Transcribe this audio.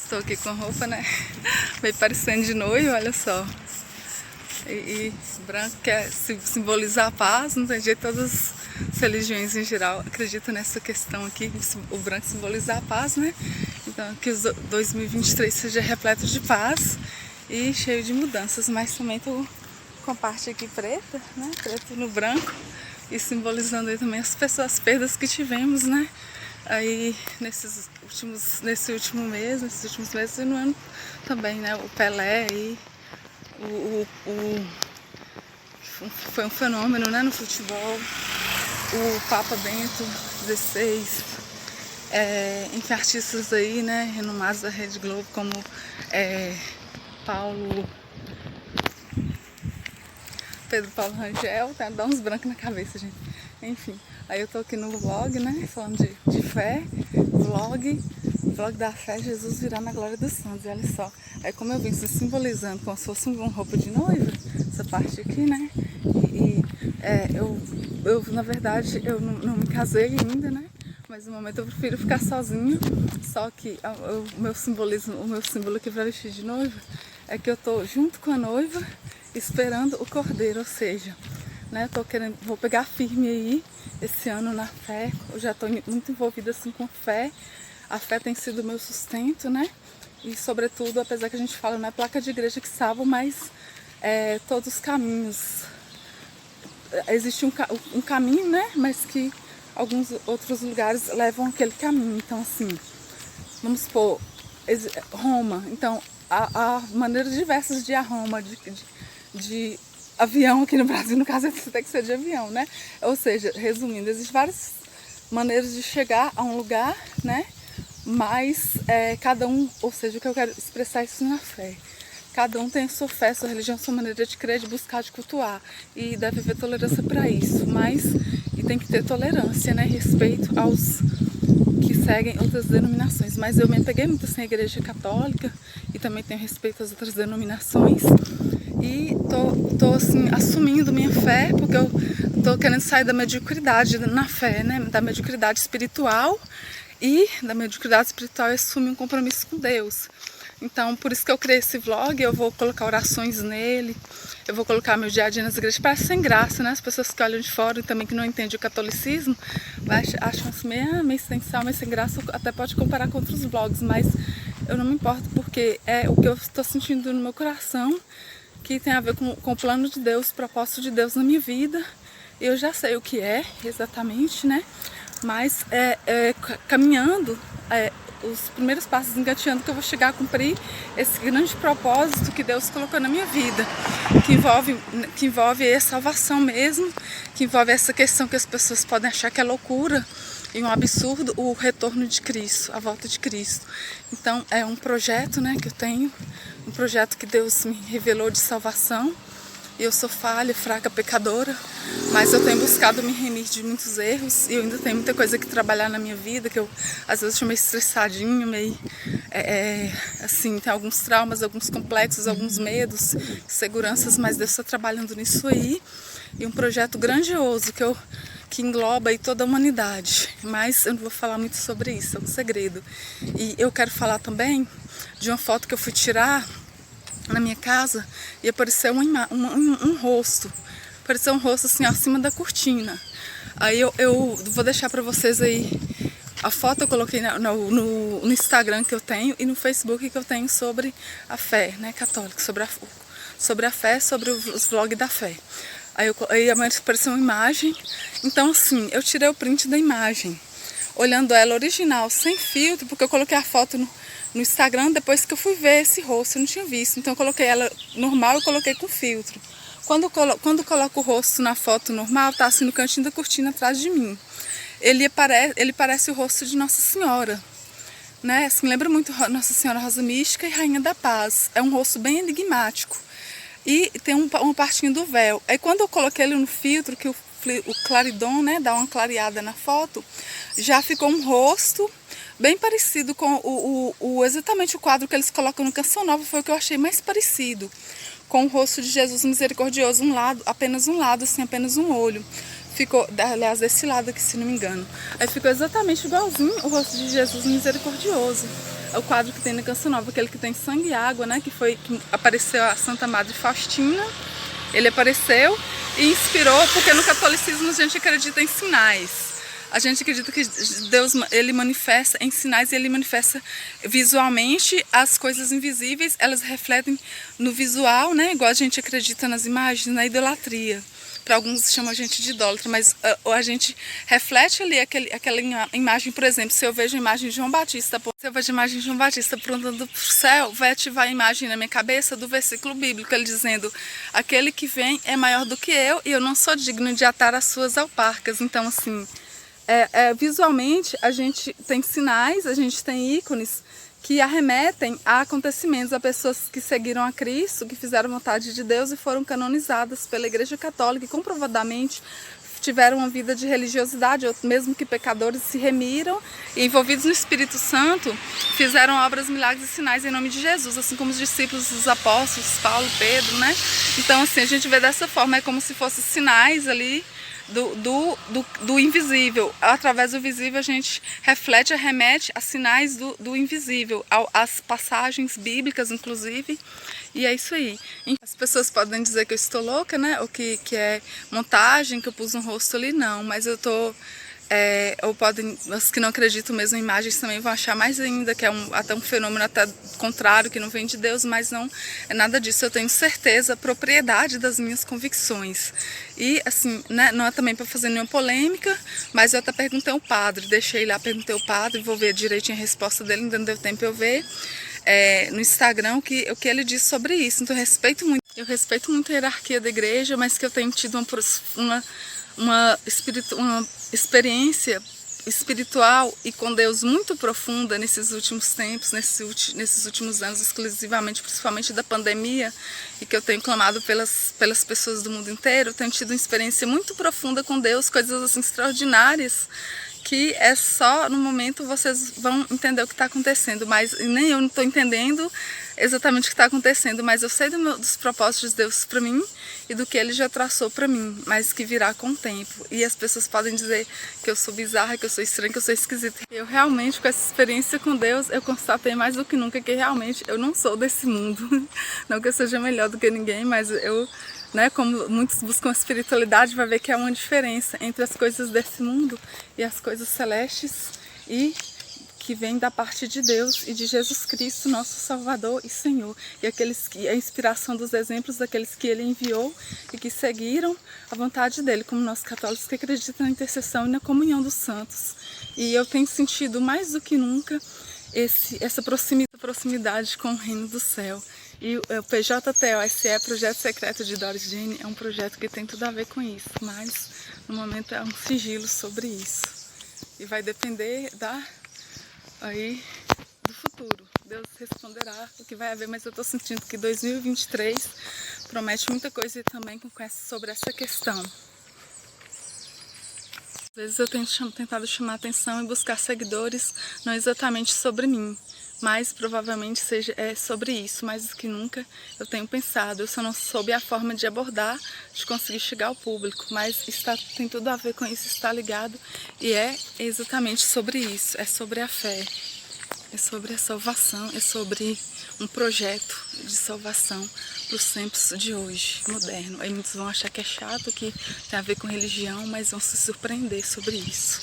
Estou aqui com a roupa, né? Meio parecendo de noivo, olha só. E branco quer simbolizar a paz, não tem jeito, todas as religiões em geral acreditam nessa questão aqui, o branco simbolizar a paz, né? Então que o 2023 seja repleto de paz e cheio de mudanças, mas também tô com a parte aqui preta, né? Preto no branco e simbolizando aí também as perdas que tivemos, né? Aí nesses últimos meses e no ano também, né? O Pelé aí, foi um fenômeno, né, no futebol, o Papa Bento XVI, enfim, artistas aí, né, renomados da Rede Globo como Pedro Paulo Rangel, tá? Dá uns brancos na cabeça, gente. Enfim, aí eu tô aqui no vlog, né, falando de fé, vlog da fé, Jesus virá na glória dos santos, e olha só. Aí como eu vim se simbolizando como se fosse uma roupa de noiva, essa parte aqui, né, eu na verdade, eu não me casei ainda, né, mas no momento eu prefiro ficar sozinha, só que o meu símbolo aqui pra vestir de noiva é que eu tô junto com a noiva, esperando o cordeiro, ou seja, né, vou pegar firme aí esse ano na fé. Eu já estou muito envolvida assim com fé. A fé tem sido o meu sustento, né? E sobretudo, apesar que a gente fala, não é placa de igreja que salva, mas todos os caminhos. Existe um caminho, né? Mas que alguns outros lugares levam aquele caminho. Então, assim, vamos supor, Roma. Então, há maneiras diversas de ir a Roma, de avião aqui no Brasil, no caso tem que ser de avião, né? Ou seja, resumindo, existem várias maneiras de chegar a um lugar, né? Mas cada um, ou seja, o que eu quero expressar isso na fé. Cada um tem a sua fé, sua religião, sua maneira de crer, de buscar, de cultuar. E deve haver tolerância para isso. E tem que ter tolerância, né? Respeito aos que seguem outras denominações. Mas eu me peguei muito assim a igreja católica e também tenho respeito às outras denominações. E tô assim, assumindo minha fé, porque eu tô querendo sair da mediocridade na fé, né? Da mediocridade espiritual. E da mediocridade espiritual eu assumi um compromisso com Deus. Então, por isso que eu criei esse vlog, eu vou colocar orações nele, eu vou colocar meu dia a dia nas igrejas, parece sem graça, né? As pessoas que olham de fora e também que não entendem o catolicismo, acham assim meio sem sal, meio sem graça, até pode comparar com outros vlogs, mas eu não me importo porque é o que eu estou sentindo no meu coração, que tem a ver com o plano de Deus, o propósito de Deus na minha vida. Eu já sei o que é exatamente, né? Mas caminhando, os primeiros passos, engateando, que eu vou chegar a cumprir esse grande propósito que Deus colocou na minha vida, que envolve a salvação mesmo, que envolve essa questão que as pessoas podem achar que é loucura e um absurdo, o retorno de Cristo, a volta de Cristo. Então é um projeto, né, que eu tenho, um projeto que Deus me revelou de salvação. Eu sou falha, fraca, pecadora, mas eu tenho buscado me remir de muitos erros e eu ainda tenho muita coisa que trabalhar na minha vida, que eu às vezes estou meio estressadinha, meio assim, tem alguns traumas, alguns complexos, alguns medos, inseguranças, mas Deus está trabalhando nisso aí. E um projeto grandioso que engloba aí toda a humanidade, mas eu não vou falar muito sobre isso, é um segredo. E eu quero falar também de uma foto que eu fui tirar na minha casa e apareceu um rosto. Apareceu um rosto assim acima da cortina. Aí eu vou deixar pra vocês aí a foto, eu coloquei no Instagram que eu tenho e no Facebook que eu tenho sobre a fé, né, católica, sobre a fé, sobre os vlogs da fé. Aí apareceu uma imagem. Então assim, eu tirei o print da imagem, olhando ela original, sem filtro, porque eu coloquei a foto no Instagram depois que eu fui ver esse rosto, eu não tinha visto. Então eu coloquei ela normal e coloquei com filtro. Quando eu coloco o rosto na foto normal, tá assim no cantinho da cortina atrás de mim. Ele parece o rosto de Nossa Senhora, né? Assim, lembra muito Nossa Senhora Rosa Mística e Rainha da Paz. É um rosto bem enigmático. E tem uma partinha do véu. Aí quando eu coloquei ele no filtro, que o claridom, né, dá uma clareada na foto, já ficou um rosto bem parecido com exatamente o quadro que eles colocam no Canção Nova, foi o que eu achei mais parecido com o rosto de Jesus misericordioso, apenas um lado, assim, apenas um olho. Ficou, aliás, desse lado aqui, se não me engano. Aí ficou exatamente igualzinho o rosto de Jesus misericordioso. o quadro que tem na Canção Nova, aquele que tem sangue e água, né? Que apareceu a Santa Madre Faustina. Ele apareceu e inspirou, porque no catolicismo a gente acredita em sinais. A gente acredita que Deus, ele manifesta em sinais e ele manifesta visualmente as coisas invisíveis, elas refletem no visual, né? Igual a gente acredita nas imagens, na idolatria. Para alguns chamam a gente de idólatra, mas a gente reflete ali aquela imagem. Por exemplo, se eu vejo a imagem de João Batista, apontando para o céu, vai ativar a imagem na minha cabeça do versículo bíblico, ele dizendo: aquele que vem é maior do que eu e eu não sou digno de atar as suas alparcas. Então, assim, visualmente a gente tem sinais, a gente tem ícones que arremetem a acontecimentos, a pessoas que seguiram a Cristo, que fizeram vontade de Deus e foram canonizadas pela Igreja Católica e comprovadamente tiveram uma vida de religiosidade, ou mesmo que pecadores se remiram e envolvidos no Espírito Santo fizeram obras, milagres e sinais em nome de Jesus, assim como os discípulos dos apóstolos, Paulo, Pedro, né? Então, assim, a gente vê dessa forma, é como se fossem sinais ali do invisível. Através do visível a gente reflete, arremete a sinais do invisível, às passagens bíblicas inclusive, e é isso aí. As pessoas podem dizer que eu estou louca, né, ou que é montagem, que eu pus um rosto ali, não, mas eu tô... ou podem, os que não acreditam mesmo em imagens também vão achar mais ainda que é até um fenômeno até contrário, que não vem de Deus, mas não é nada disso. Eu tenho certeza, propriedade das minhas convicções. E assim, né, não é também para fazer nenhuma polêmica, mas eu até perguntei ao padre, deixei lá, perguntei ao padre, vou ver direitinho a resposta dele, ainda não deu tempo eu ver no Instagram o que ele disse sobre isso. Então eu respeito muito a hierarquia da igreja, mas que eu tenho tido uma experiência espiritual e com Deus muito profunda nesses últimos tempos, nesses últimos anos, exclusivamente, principalmente da pandemia, e que eu tenho clamado pelas pessoas do mundo inteiro. Eu tenho tido uma experiência muito profunda com Deus, coisas assim extraordinárias, que é só no momento vocês vão entender o que está acontecendo, mas nem eu não estou entendendo exatamente o que está acontecendo, mas eu sei dos propósitos de Deus para mim e do que Ele já traçou para mim, mas que virá com o tempo. E as pessoas podem dizer que eu sou bizarra, que eu sou estranha, que eu sou esquisita. Eu realmente, com essa experiência com Deus, eu constatei mais do que nunca que realmente eu não sou desse mundo. Não que eu seja melhor do que ninguém, mas eu... né, como muitos buscam a espiritualidade, vai ver que há uma diferença entre as coisas desse mundo e as coisas celestes, e que vem da parte de Deus e de Jesus Cristo, nosso Salvador e Senhor, e a inspiração dos exemplos daqueles que Ele enviou e que seguiram a vontade dEle, como nós católicos que acreditam na intercessão e na comunhão dos santos. E eu tenho sentido mais do que nunca essa proximidade com o reino do céu. E o PJTOSE, Projeto Secreto de Doris Jane, é um projeto que tem tudo a ver com isso, mas no momento é um sigilo sobre isso. E vai depender do futuro. Deus responderá o que vai haver, mas eu estou sentindo que 2023 promete muita coisa também sobre essa questão. Às vezes eu tenho tentado chamar atenção e buscar seguidores, não exatamente sobre mim, mas provavelmente é sobre isso. Mais do que nunca eu tenho pensado, eu só não soube a forma de abordar, de conseguir chegar ao público, mas tem tudo a ver com isso, está ligado, e é exatamente sobre isso, é sobre a fé, é sobre a salvação, é sobre um projeto de salvação para os tempos de hoje, moderno. Aí muitos vão achar que é chato, que tem a ver com religião, mas vão se surpreender sobre isso.